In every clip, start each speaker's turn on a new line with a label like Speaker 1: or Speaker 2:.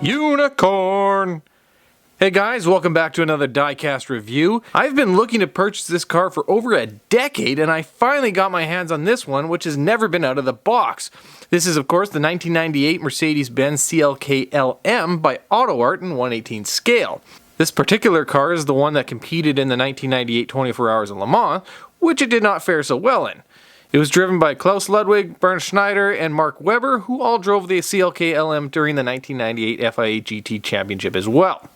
Speaker 1: Unicorn! Hey guys, welcome back to another diecast review. I've been looking to purchase this car for over a decade, and I finally got my hands on this one, which has never been out of the box. This is, of course, the 1998 Mercedes-Benz CLK-LM by AutoArt in 1/18 scale. This particular car is the one that competed in the 1998 24 Hours of Le Mans, which it did not fare so well in. It was driven by Klaus Ludwig, Bernd Schneider, and Mark Webber, who all drove the CLK-LM during the 1998 FIA GT Championship as well.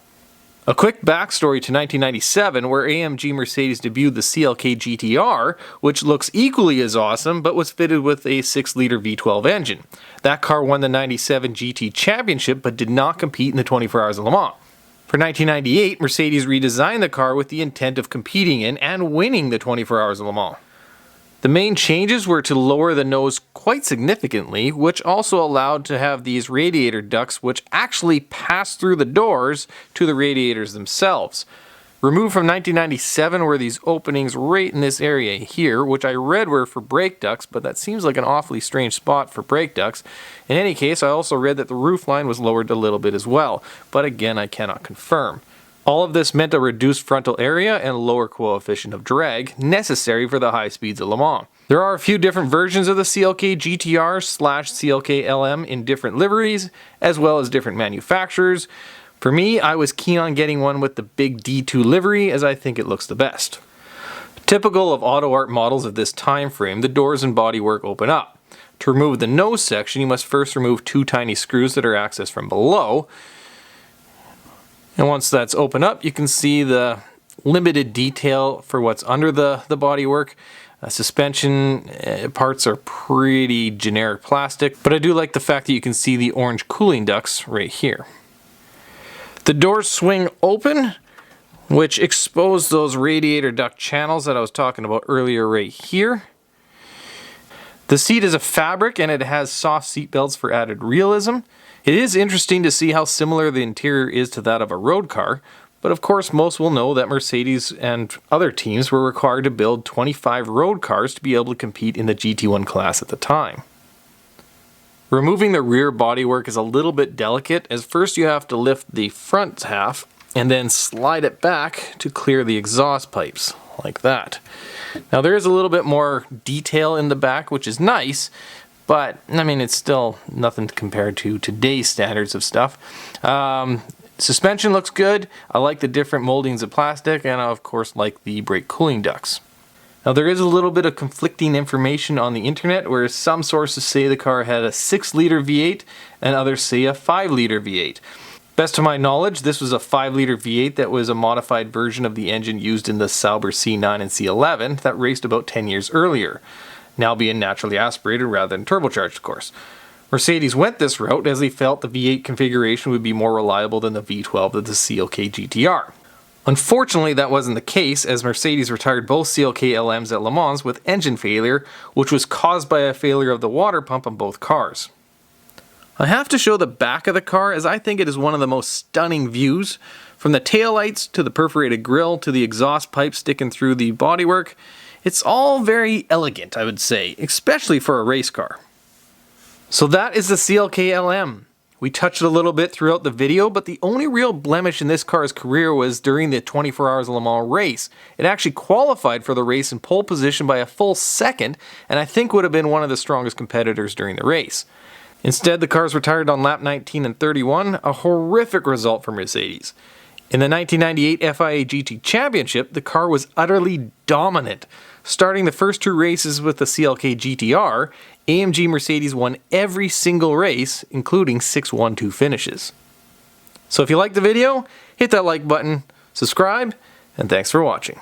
Speaker 1: A quick backstory to 1997, where AMG Mercedes debuted the CLK-GTR, which looks equally as awesome, but was fitted with a 6-liter V12 engine. That car won the 97 GT Championship, but did not compete in the 24 Hours of Le Mans. For 1998, Mercedes redesigned the car with the intent of competing in and winning the 24 Hours of Le Mans. The main changes were to lower the nose quite significantly, which also allowed to have these radiator ducts which actually pass through the doors to the radiators themselves. Removed from 1997 were these openings right in this area here, which I read were for brake ducts, but that seems like an awfully strange spot for brake ducts. In any case, I also read that the roofline was lowered a little bit as well, but again, I cannot confirm. All of this meant a reduced frontal area and lower coefficient of drag, necessary for the high speeds of Le Mans. There are a few different versions of the CLK-GTR/CLK-LM in different liveries, as well as different manufacturers. For me, I was keen on getting one with the big D2 livery, as I think it looks the best. Typical of AutoArt models of this time frame, the doors and bodywork open up. To remove the nose section, you must first remove 2 tiny screws that are accessed from below. And once that's open up, you can see the limited detail for what's under the bodywork. Suspension parts are pretty generic plastic, but I do like the fact that you can see the orange cooling ducts right here. The doors swing open, which expose those radiator duct channels that I was talking about earlier right here. The seat is a fabric and it has soft seat belts for added realism. It is interesting to see how similar the interior is to that of a road car, but of course most will know that Mercedes and other teams were required to build 25 road cars to be able to compete in the GT1 class at the time. Removing the rear bodywork is a little bit delicate, as first you have to lift the front half and then slide it back to clear the exhaust pipes, like that. Now there is a little bit more detail in the back, which is nice, but I mean it's still nothing compared to today's standards of stuff. Suspension looks good. I like the different moldings of plastic, and I of course like the brake cooling ducts. Now there is a little bit of conflicting information on the internet, where some sources say the car had a 6-liter V8 and others say a 5-liter V8. Best to my knowledge, this was a 5-liter V8 that was a modified version of the engine used in the Sauber C9 and C11 that raced about 10 years earlier, now being naturally aspirated rather than turbocharged, of course. Mercedes went this route as they felt the V8 configuration would be more reliable than the V12 of the CLK-GTR. Unfortunately, that wasn't the case, as Mercedes retired both CLK-LMs at Le Mans with engine failure, which was caused by a failure of the water pump on both cars. I have to show the back of the car, as I think it is one of the most stunning views. From the taillights to the perforated grille to the exhaust pipe sticking through the bodywork, it's all very elegant, I would say, especially for a race car. So that is the CLK-LM. We touched it a little bit throughout the video, but the only real blemish in this car's career was during the 24 Hours of Le Mans race. It actually qualified for the race in pole position by a full second, and I think would have been one of the strongest competitors during the race. Instead, the cars retired on lap 19 and 31, a horrific result for Mercedes. In the 1998 FIA GT Championship, the car was utterly dominant. Starting the first 2 races with the CLK-GTR, AMG Mercedes won every single race, including 6 1-2 finishes. So if you liked the video, hit that like button, subscribe, and thanks for watching.